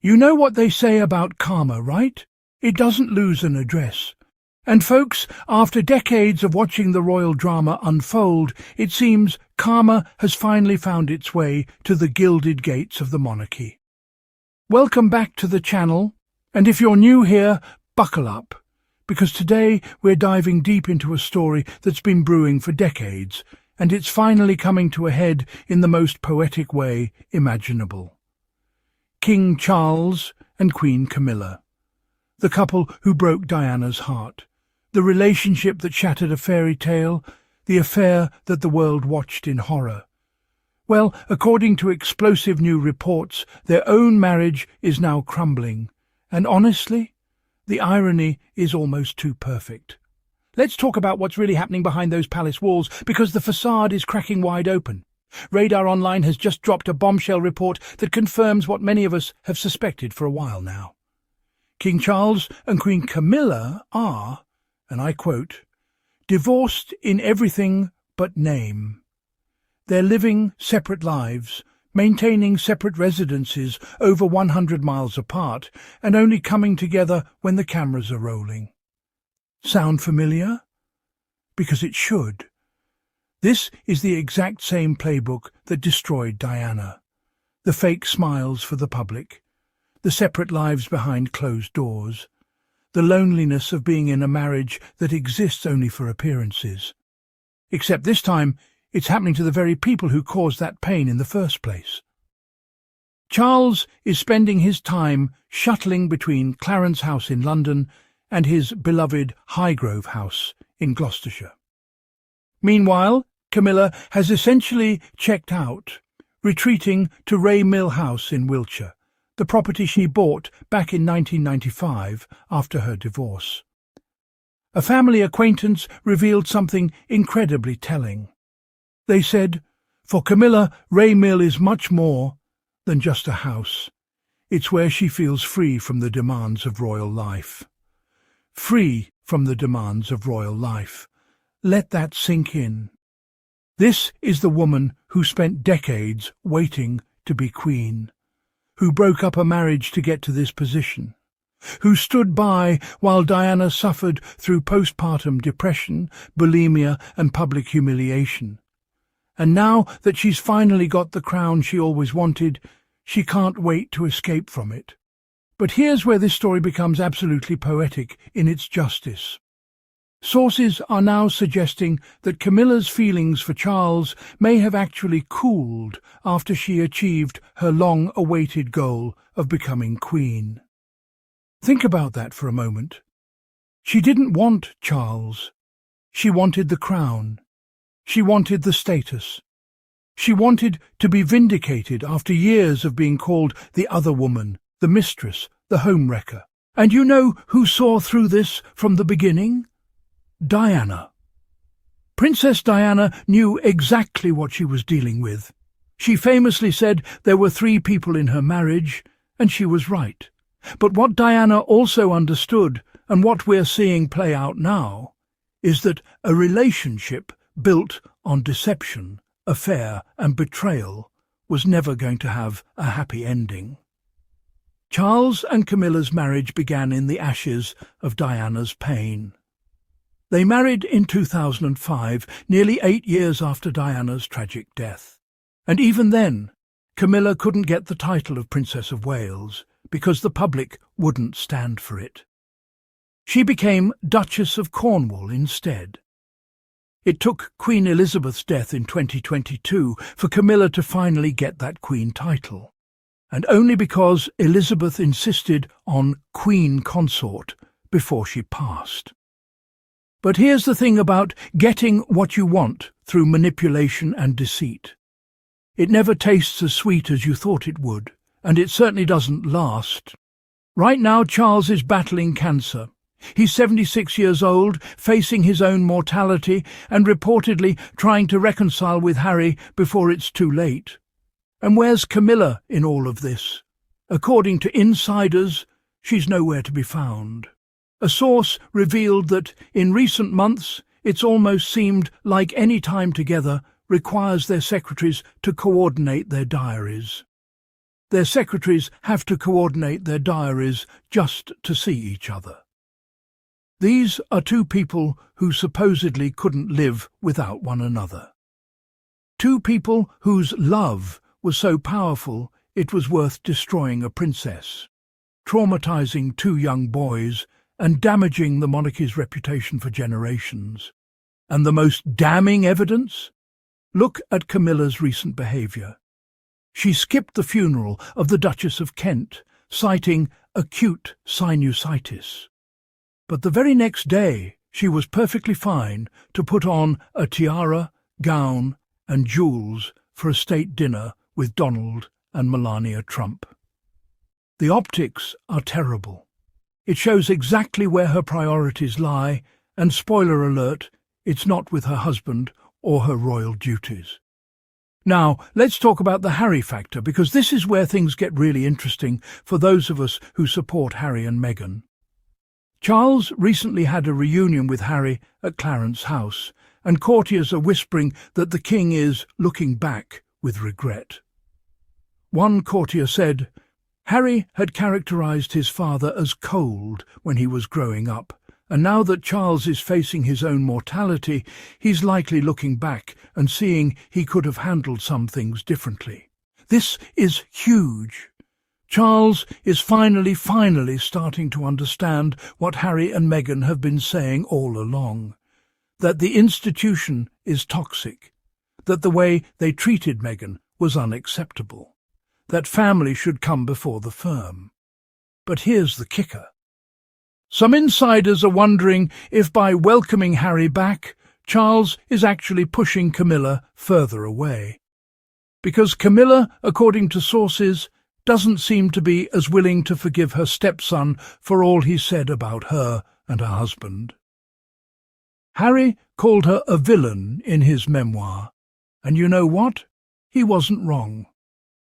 You know what they say about karma, right? It doesn't lose an address. And folks, after decades of watching the royal drama unfold, it seems karma has finally found its way to the gilded gates of the monarchy. Welcome back to the channel, and if you're new here, buckle up, because today we're diving deep into a story that's been brewing for decades, and it's finally coming to a head in the most poetic way imaginable. King Charles and Queen Camilla, the couple who broke Diana's heart, the relationship that shattered a fairy tale, the affair that the world watched in horror. Well, according to explosive new reports, their own marriage is now crumbling, and honestly, the irony is almost too perfect. Let's talk about what's really happening behind those palace walls, because the facade is cracking wide open. Radar Online has just dropped a bombshell report that confirms what many of us have suspected for a while now. King Charles and Queen Camilla are, and I quote, divorced in everything but name. They're living separate lives, maintaining separate residences over 100 miles apart, and only coming together when the cameras are rolling. Sound familiar? Because it should. This is the exact same playbook that destroyed Diana. The fake smiles for the public, the separate lives behind closed doors, the loneliness of being in a marriage that exists only for appearances. Except this time, it's happening to the very people who caused that pain in the first place. Charles is spending his time shuttling between Clarence House in London and his beloved Highgrove House in Gloucestershire. Meanwhile, Camilla has essentially checked out, retreating to Ray Mill House in Wiltshire, the property she bought back in 1995 after her divorce. A family acquaintance revealed something incredibly telling. They said, for Camilla, Ray Mill is much more than just a house. It's where she feels free from the demands of royal life. Free from the demands of royal life. Let that sink in. This is the woman who spent decades waiting to be queen, who broke up a marriage to get to this position, who stood by while Diana suffered through postpartum depression, bulimia and public humiliation. And now that she's finally got the crown she always wanted, she can't wait to escape from it. But here's where this story becomes absolutely poetic in its justice. Sources are now suggesting that Camilla's feelings for Charles may have actually cooled after she achieved her long-awaited goal of becoming queen. Think about that for a moment. She didn't want Charles. She wanted the crown. She wanted the status. She wanted to be vindicated after years of being called the other woman, the mistress, the homewrecker. And you know who saw through this from the beginning? Diana. Princess Diana knew exactly what she was dealing with. She famously said there were 3 people in her marriage, and she was right. But what Diana also understood, and what we're seeing play out now, is that a relationship built on deception, affair and betrayal was never going to have a happy ending. Charles and Camilla's marriage began in the ashes of Diana's pain. They married in 2005, nearly 8 years after Diana's tragic death. And even then, Camilla couldn't get the title of Princess of Wales because the public wouldn't stand for it. She became Duchess of Cornwall instead. It took Queen Elizabeth's death in 2022 for Camilla to finally get that Queen title, and only because Elizabeth insisted on Queen Consort before she passed. But here's the thing about getting what you want through manipulation and deceit. It never tastes as sweet as you thought it would, and it certainly doesn't last. Right now, Charles is battling cancer. He's 76 years old, facing his own mortality, and reportedly trying to reconcile with Harry before it's too late. And where's Camilla in all of this? According to insiders, she's nowhere to be found. A source revealed that, in recent months, it's almost seemed like any time together requires their secretaries to coordinate their diaries. Their secretaries have to coordinate their diaries just to see each other. These are two people who supposedly couldn't live without one another. Two people whose love was so powerful it was worth destroying a princess, traumatizing two young boys and damaging the monarchy's reputation for generations. And the most damning evidence? Look at Camilla's recent behaviour. She skipped the funeral of the Duchess of Kent, citing acute sinusitis. But the very next day she was perfectly fine to put on a tiara, gown and jewels for a state dinner with Donald and Melania Trump. The optics are terrible. It shows exactly where her priorities lie, and spoiler alert, it's not with her husband or her royal duties. Now, let's talk about the Harry factor, because this is where things get really interesting for those of us who support Harry and Meghan. Charles recently had a reunion with Harry at Clarence House, and courtiers are whispering that the king is looking back with regret. One courtier said, Harry had characterized his father as cold when he was growing up, and now that Charles is facing his own mortality, he's likely looking back and seeing he could have handled some things differently. This is huge. Charles is finally starting to understand what Harry and Meghan have been saying all along, that the institution is toxic, that the way they treated Meghan was unacceptable, that family should come before the firm. But here's the kicker. Some insiders are wondering if by welcoming Harry back, Charles is actually pushing Camilla further away. Because Camilla, according to sources, doesn't seem to be as willing to forgive her stepson for all he said about her and her husband. Harry called her a villain in his memoir, and you know what? He wasn't wrong.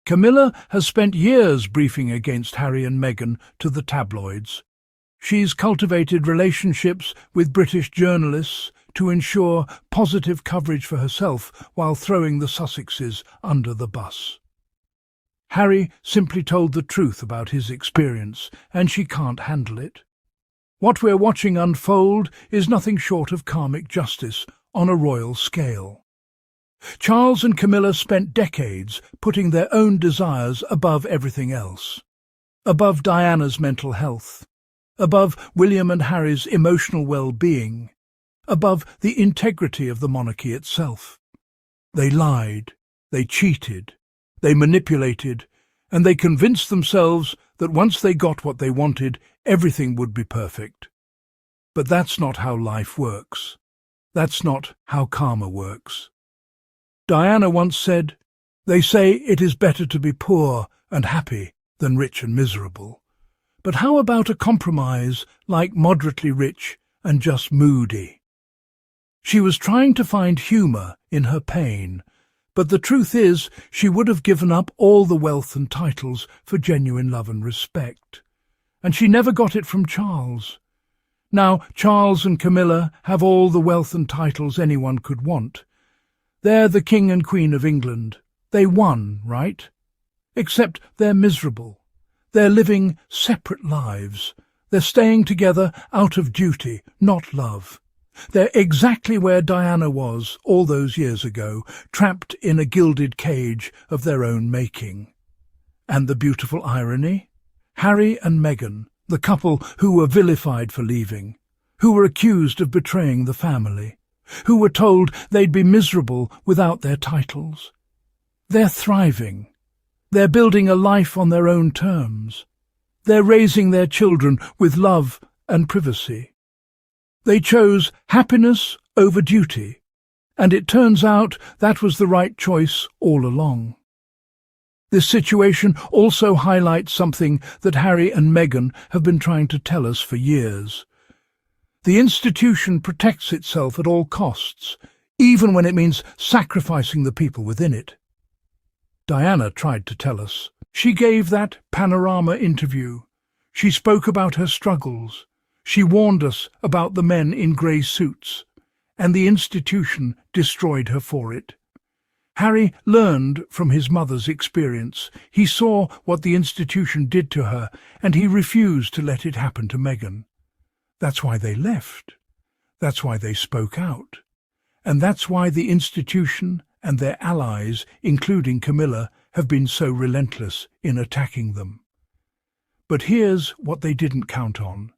Camilla has spent years briefing against Harry and Meghan to the tabloids. She's cultivated relationships with British journalists to ensure positive coverage for herself while throwing the Sussexes under the bus. Harry simply told the truth about his experience, and she can't handle it. What we're watching unfold is nothing short of karmic justice on a royal scale. Charles and Camilla spent decades putting their own desires above everything else, above Diana's mental health, above William and Harry's emotional well-being, above the integrity of the monarchy itself. They lied, they cheated, they manipulated, and they convinced themselves that once they got what they wanted, everything would be perfect. But that's not how life works. That's not how karma works. Diana once said, "They say it is better to be poor and happy than rich and miserable. But how about a compromise like moderately rich and just moody?" She was trying to find humour in her pain, but the truth is she would have given up all the wealth and titles for genuine love and respect. And she never got it from Charles. Now Charles and Camilla have all the wealth and titles anyone could want. They're the King and Queen of England. They won, right? Except they're miserable. They're living separate lives. They're staying together out of duty, not love. They're exactly where Diana was all those years ago, trapped in a gilded cage of their own making. And the beautiful irony? Harry and Meghan, the couple who were vilified for leaving, who were accused of betraying the family, who were told they'd be miserable without their titles. They're thriving. They're building a life on their own terms. They're raising their children with love and privacy. They chose happiness over duty, and it turns out that was the right choice all along. This situation also highlights something that Harry and Meghan have been trying to tell us for years. The institution protects itself at all costs, even when it means sacrificing the people within it. Diana tried to tell us. She gave that Panorama interview. She spoke about her struggles. She warned us about the men in grey suits, and the institution destroyed her for it. Harry learned from his mother's experience. He saw what the institution did to her, and he refused to let it happen to Meghan. That's why they left. That's why they spoke out. And that's why the institution and their allies, including Camilla, have been so relentless in attacking them. But here's what they didn't count on.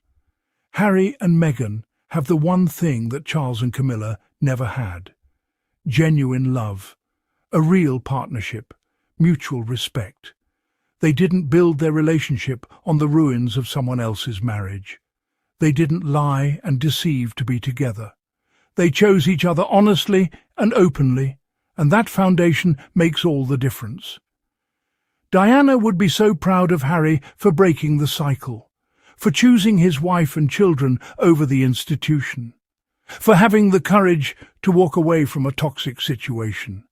Harry and Meghan have the one thing that Charles and Camilla never had: genuine love, a real partnership, mutual respect. They didn't build their relationship on the ruins of someone else's marriage. They didn't lie and deceive to be together. They chose each other honestly and openly, and that foundation makes all the difference. Diana would be so proud of Harry for breaking the cycle, for choosing his wife and children over the institution, for having the courage to walk away from a toxic situation.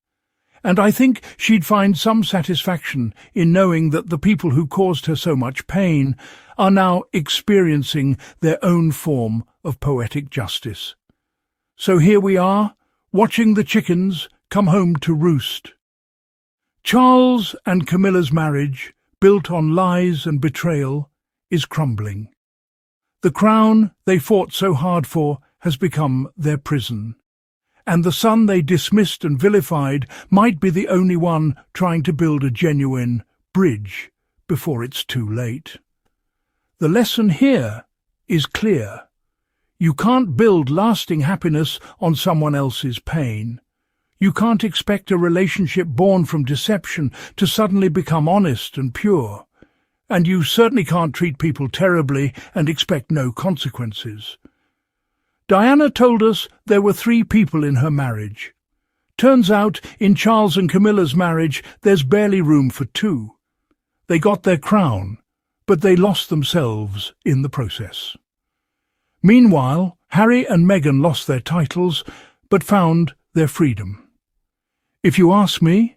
And I think she'd find some satisfaction in knowing that the people who caused her so much pain are now experiencing their own form of poetic justice. So here we are, watching the chickens come home to roost. Charles and Camilla's marriage, built on lies and betrayal, is crumbling. The crown they fought so hard for has become their prison, and the son they dismissed and vilified might be the only one trying to build a genuine bridge before it's too late. The lesson here is clear. You can't build lasting happiness on someone else's pain. You can't expect a relationship born from deception to suddenly become honest and pure. And you certainly can't treat people terribly and expect no consequences. Diana told us there were 3 people in her marriage. Turns out, in Charles and Camilla's marriage, there's barely room for 2. They got their crown, but they lost themselves in the process. Meanwhile, Harry and Meghan lost their titles, but found their freedom. If you ask me,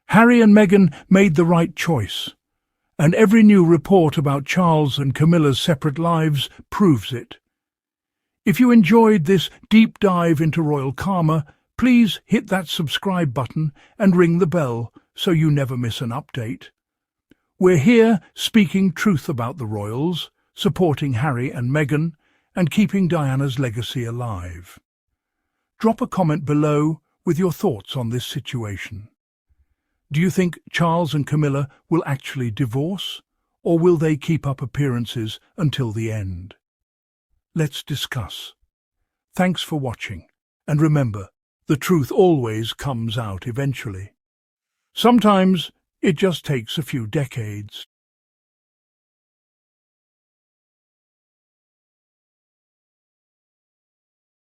Harry and Meghan made the right choice, and every new report about Charles and Camilla's separate lives proves it. If you enjoyed this deep dive into royal karma, please hit that subscribe button and ring the bell so you never miss an update. We're here speaking truth about the royals, supporting Harry and Meghan, and keeping Diana's legacy alive. Drop a comment below with your thoughts on this situation. Do you think Charles and Camilla will actually divorce, or will they keep up appearances until the end? Let's discuss. Thanks for watching, and remember, the truth always comes out eventually. Sometimes it just takes a few decades.